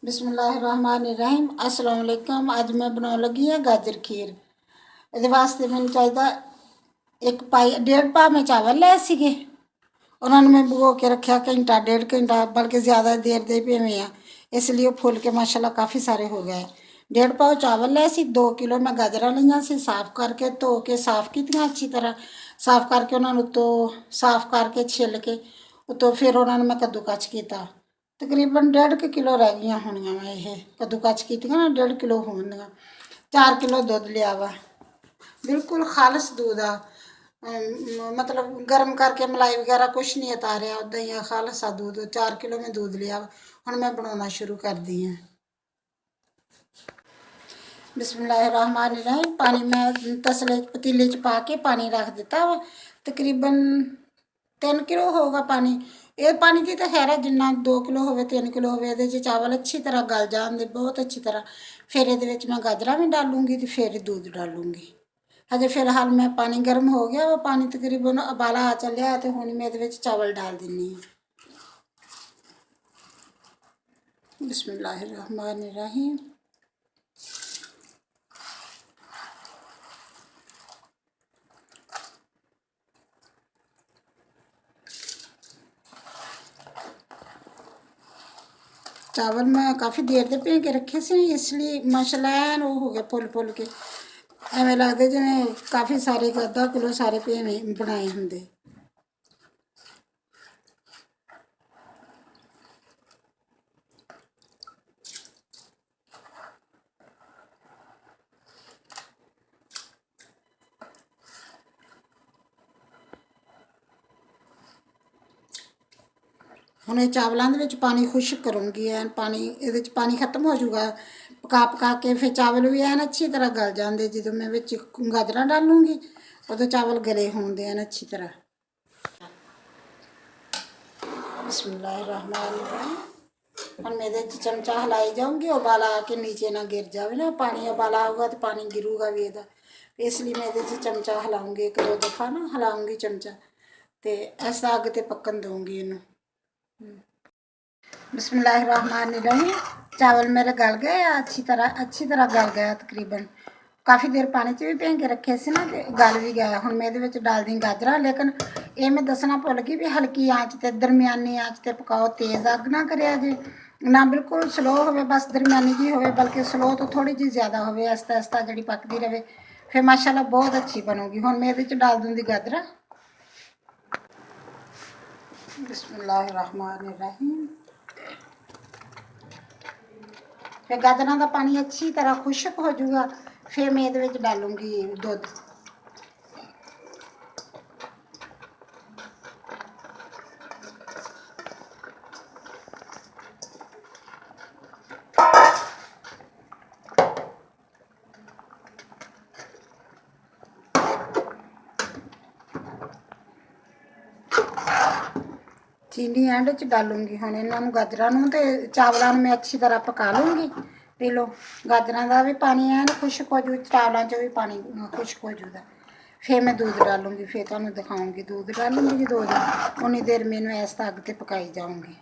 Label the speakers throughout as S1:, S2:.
S1: बिस्मिल्लाहिर्रहमानिर्रहीम अस्सलाम वालेकुम। ਅੱਜ ਮੈਂ ਬਣਾਉਣ ਲੱਗੀ ਹਾਂ ਗਾਜਰ ਖੀਰ। ਇਹਦੇ ਵਾਸਤੇ ਮੈਨੂੰ ਚਾਹੀਦਾ ਇੱਕ ਪਾਈ 1.5 ਪਾ ਮੈਂ ਚਾਵਲ ਲਏ ਸੀਗੇ। ਉਹਨਾਂ ਨੂੰ ਮੈਂ ਭਗੋ ਕੇ ਰੱਖਿਆ ਘੰਟਾ 1.5 ਘੰਟਾ, ਬਲਕਿ ਜ਼ਿਆਦਾ ਦੇਰ ਦੇ ਭੇਵੇਂ ਆ, ਇਸ ਲਈ ਉਹ ਫੁੱਲ ਕੇ ਮਾਸ਼ਾਅੱਲਾ ਕਾਫੀ ਸਾਰੇ ਹੋ ਗਏ। 1.5 ਪਾਓ ਚਾਵਲ ਲਏ ਸੀ। 2 ਕਿਲੋ ਮੈਂ ਗਾਜਰਾਂ ਲਈਆਂ ਸੀ, ਸਾਫ਼ ਕਰਕੇ ਧੋ ਕੇ ਸਾਫ਼ ਕੀਤੀਆਂ ਅੱਛੀ ਤਰ੍ਹਾਂ। ਸਾਫ਼ ਕਰਕੇ ਉਹਨਾਂ ਨੂੰ ਉੱਤੋਂ ਸਾਫ਼ ਕਰਕੇ ਛਿੱਲ ਕੇ ਉੱਤੋਂ ਫਿਰ ਉਹਨਾਂ ਨੂੰ ਮੈਂ ਕੱਦੂਕਸ ਕੀਤਾ। ਤਕਰੀਬਨ 1.5 ਕਿਲੋ ਰਹਿ ਗਈਆਂ ਹੋਣੀਆਂ ਵਾ। ਇਹ ਕੱਦੂਕਸ ਕੀਤੀਆਂ ਨਾ 1.5 ਕਿਲੋ ਹੋਣਗੀਆਂ। 4 ਕਿਲੋ ਦੁੱਧ ਲਿਆ ਵਾ, ਬਿਲਕੁਲ ਖਾਲਸ दूध ਆ। मतलब गर्म करके मलाई वगैरह कुछ नहीं उतारिया, उदा ही खालस सा दूध। 4 किलो में दूध लिया। हुण मैं बनाना शुरू कर दी हाँ। बिस्मिल्लाहिर्रहमानिर्रहीम। पानी मैं तसले पतीले च पा के पानी रख दिता वा। तकरीबन 3 किलो होगा पानी। ये पानी की तो खैर है, जिन्ना 2 किलो हो 3 किलो हो, ये चावल अच्छी तरह गल जाते बहुत अच्छी तरह। फिर ये मैं गाजर भी डालूंगी तो फिर दूध डालूंगी। हजे फिलहाल मैं पानी गर्म हो गया, वो पानी तकरीबन उबाला आ चलिया तो हुण मैं ये चावल डाल दिनी हाँ। बिस्मिल्लाहिर्रहमानिर्रहीम। चावल मैं काफ़ी देर से भे के रखे से, इसलिए माशाल्लाह वो हो गया फुल फुल के। एवें लगते जिवें काफ़ी सारे आधा किलो सारे भेवें बनाए होंगे। ਹੁਣ ਇਹ ਚਾਵਲਾਂ ਦੇ ਵਿੱਚ ਪਾਣੀ ਖੁਸ਼ਕ ਕਰੂੰਗੀ। ਐਨ ਪਾਣੀ ਇਹਦੇ ਵਿੱਚ ਪਾਣੀ ਖਤਮ ਹੋ ਜਾਊਗਾ ਪਕਾ ਪਕਾ ਕੇ। ਫਿਰ ਚਾਵਲ ਵੀ ਐਨ ਅੱਛੀ ਤਰ੍ਹਾਂ ਗਲ ਜਾਂਦੇ। ਜਦੋਂ ਮੈਂ ਵਿੱਚ ਗਾਜਰਾਂ ਡਾਲੂੰਗੀ ਉਦੋਂ ਚਾਵਲ ਗਲੇ ਹੋਣਦੇ ਐਨ ਅੱਛੀ ਤਰ੍ਹਾਂ। बिस्मिल्लाहिर्रहमानिर्रहीम। हम मैं चमचा हिलाई जाऊँगी, उबाला आके नीचे ना गिर जाए ना। पानी उबाला होगा तो पानी गिरूगा भी ਇਹਦਾ, इसलिए मैं ये चमचा हिलाऊँगी 1-2 दफ़ा ना हिलाऊँगी चमचा, तो ऐसा अग ते पकन दूँगी इनू। बिस्मिल्लाहिर्रहमानिर्रहीम। चावल मेरे गल गए अच्छी तरह गल गया तकरीबन। काफ़ी देर पानी च भी भे के रखे से ना, तो गल भी गया। हुण मैं ये डाल दी गाजर। लेकिन ये मैं दसना भुल गई भी हल्की आँच ते दरमियानी आँच ते पकाओ, तेज़ अग ना करिया जे, ना बिल्कुल स्लो हो, बस दरमियानी जी हो, बल्कि स्लो तो थोड़ी जी ज़्यादा हो, आहिस्ता आहिस्ता जी पकती रहे। फिर माशाल्लाह बहुत अच्छी बनूगी। हुण मैं ये डाल दूँगी गाजर। बिस्मिल्लाहिर्रहमानिर्रहीम। फिर गाजर का पानी अच्छी तरह खुशक हो जाऊगा। फिर मैं ये डालूँगी दूध। चीनी एंड च डालूंगी। हम इन्हों गाजर तो चावलों मैं अच्छी तरह पका लूँगी। पी लो गाजर का भी पानी है खुशक हो जू, चावलों च भी पानी खुशक हो जूगा। फिर मैं दूध डालूँगी, फिर तुहानूं दिखाऊँगी। दूध डालूँगी दूध उन्नी देर मैनू इस अग ते पकाई जाऊँगी।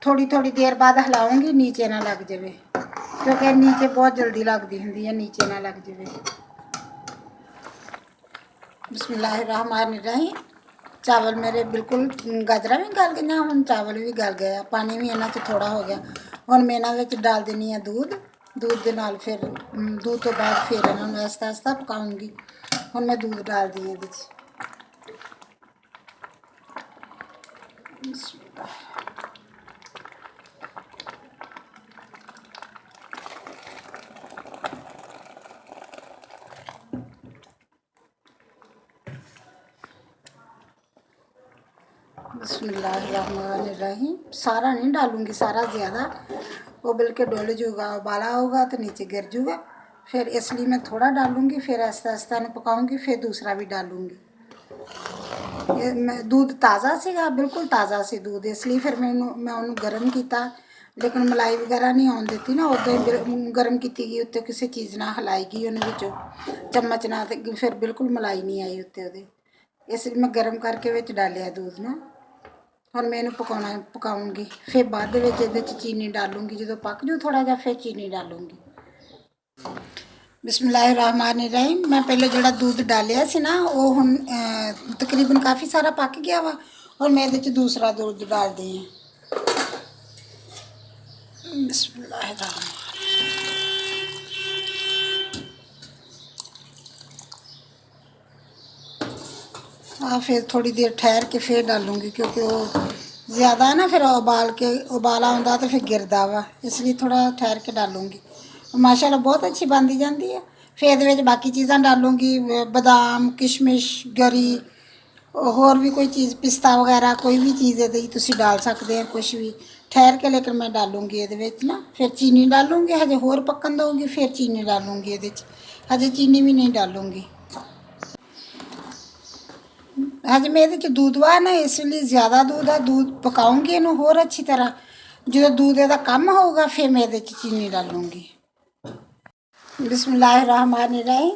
S1: थोड़ी थोड़ी देर बाद हिलाऊँगी नीचे ना लग जाए, क्योंकि नीचे बहुत जल्दी लगती होंगी है, नीचे ना लग जाए। बिस्मिल्लाहिर्रहमानिर्रहीम। चावल मेरे बिल्कुल गाजर भी गल गई, हम चावल भी गल गए, पानी भी इन्हों थोड़ा हो गया। हुण मैं इन्हों डाल देनी है दूध। दूध के नाल फिर दूध तो बाद फिर इन्होंने आहिस्ता आहिस्ता पकाऊँगी। हुण मैं दूध डाल दी ये। बिस्मिल्लाहिर्रहमानिर्रहीम। सारा नहीं डालूँगी, सारा ज़्यादा वो बल्कि डुल जूगा, उबाला होगा तो नीचे गिर जूगा। फिर इसलिए मैं थोड़ा डालूँगी, फिर आहिस्ता आहिस्ता पकाऊँगी, फिर दूसरा भी डालूँगी। ये मैं दूध ताज़ा सीगा, बिल्कुल ताज़ा सी दूध, इसलिए फिर मैं उन्होंने गर्म किया। लेकिन मलाई वगैरह नहीं आउन दी ना, उदा ही गर्म की गई। उत्ते किसी चीज़ ना हिलाई गई उन्हें चम्मच ना, फिर बिल्कुल मलाई नहीं आई उत्ते, इसलिए मैं गर्म करके विच डालिया दूध ना। ਹੁਣ मैं इन्हू पकाऊंगी फिर बाद ये चीनी डालूंगी जो पक जू थोड़ा जा फिर चीनी डालूंगी। बिस्मिल्लाहिर्रहमानिर्रहीम। मैं पहले जो दूध डालिया सी ना वो हुण तकरीबन काफ़ी सारा पक गया वा और मैं ये दूसरा दूध डाल दी है। बिस्मिल्लाहिर्रहमान। फिर थोड़ी देर ठहर के फिर डालूंगी क्योंकि वो ज़्यादा है ना, फिर उबाला आंदा तो फिर गिरदा वा, इसलिए थोड़ा ठहर के डालूंगी। माशाल्लाह बहुत अच्छी बनती जाती है। फिर ये बाकी चीज़ां डालूंगी, बादाम किशमिश गरी होर भी कोई चीज़ पिस्ता वगैरह कोई भी चीज़ ये तुसी डाल सकते हैं कुछ भी ठहर के, लेकिन मैं डालूंगी ये ना। फिर चीनी डालूंगी, हजे होर पकन दूँगी फिर चीनी डालूंगी ये, हजे चीनी भी नहीं डालूंगी। हजे मैं ये दूध वा ना इसलिए ज़्यादा दूध है, दूध पकाऊंगी इनू होर अच्छी तरह। जो दूध का कम होगा फिर मैं ये चीनी डालूंगी। बिस्मिल्लाहिर्रहमानिर्रहीम।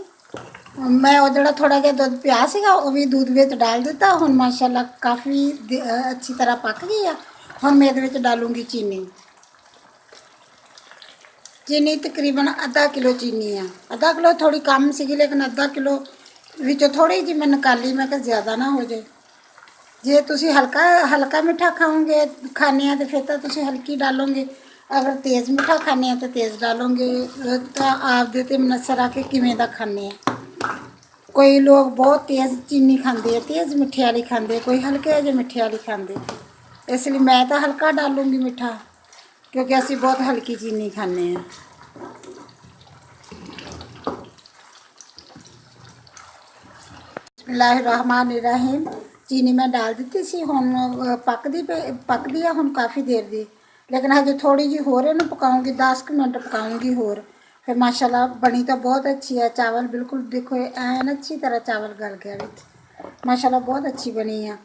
S1: मैं वो जो थोड़ा जहा दूध पिया सीगा वो भी दूध में डाल दिता। हुण माशाल्लाह काफ़ी अच्छी तरह पक गई है। हुण मैं ये डालूंगी चीनी। चीनी तकरीबन आधा किलो चीनी है, आधा किलो थोड़ी कम सी लेकिन आधा किलो विचों थोड़ी जी मैं निकाली, मैं कहा ज़्यादा ना हो जाए। जे तुसी हल्का मीठा खाओगे खाने तो फिर तो तुसी हल्की डालोगे, अगर तेज़ मीठा खाने तो तेज़ डालोगे। तो आप दे मनसर आ के किवें दा खाने। कोई लोग बहुत तेज़ चीनी खाते हैं, तेज़ मिठे वाली खाते, कोई हल्के जे मिठे वाली खाते, इसलिए मैं तो हल्का डालूँगी मीठा क्योंकि असी बहुत हल्की चीनी खाने हैं। बिस्मिल्लाहिर्रहमानिर्रहीम। चीनी मैं डाल दी सी, हुण पकदी है हुण काफ़ी देर दी, लेकिन हजे थोड़ी जी होर इन्हू पकाऊँगी, 10 मिनट पकाऊँगी होर। फिर माशाल्लाह बनी तो बहुत अच्छी है। चावल बिल्कुल देखो एन अच्छी तरह चावल गल गया विच, माशाल्लाह बहुत अच्छी बनी है।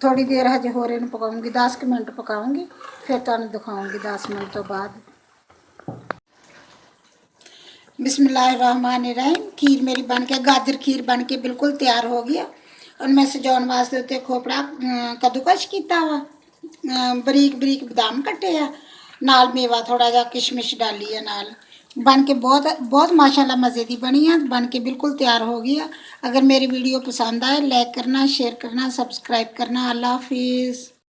S1: थोड़ी देर हजे होर इन्हू पकाऊँगी, 10 मिनट पकाऊँगी फिर तुहानू दिखाऊँगी 10 मिनट तो बाद। बिस्मिल्लाहिर्रहमानिर्रहीम। खीर मेरी बन के गाजर खीर बन के बिल्कुल तैयार हो गई है। और मैं सजाउण वास्ते उत्ते खोपड़ा कद्दूकश किया वा, बरीक बरीक बदाम कट्टे आ, नाल मेवा थोड़ा जा किशमिश डाली है नाल। बन के बहुत माशाल्लाह मज़े की बनी है, बन के बिल्कुल तैयार हो गई है। अगर मेरी वीडियो पसंद आए लाइक करना, शेयर करना, सब्सक्राइब करना। अल्लाह हाफिज़।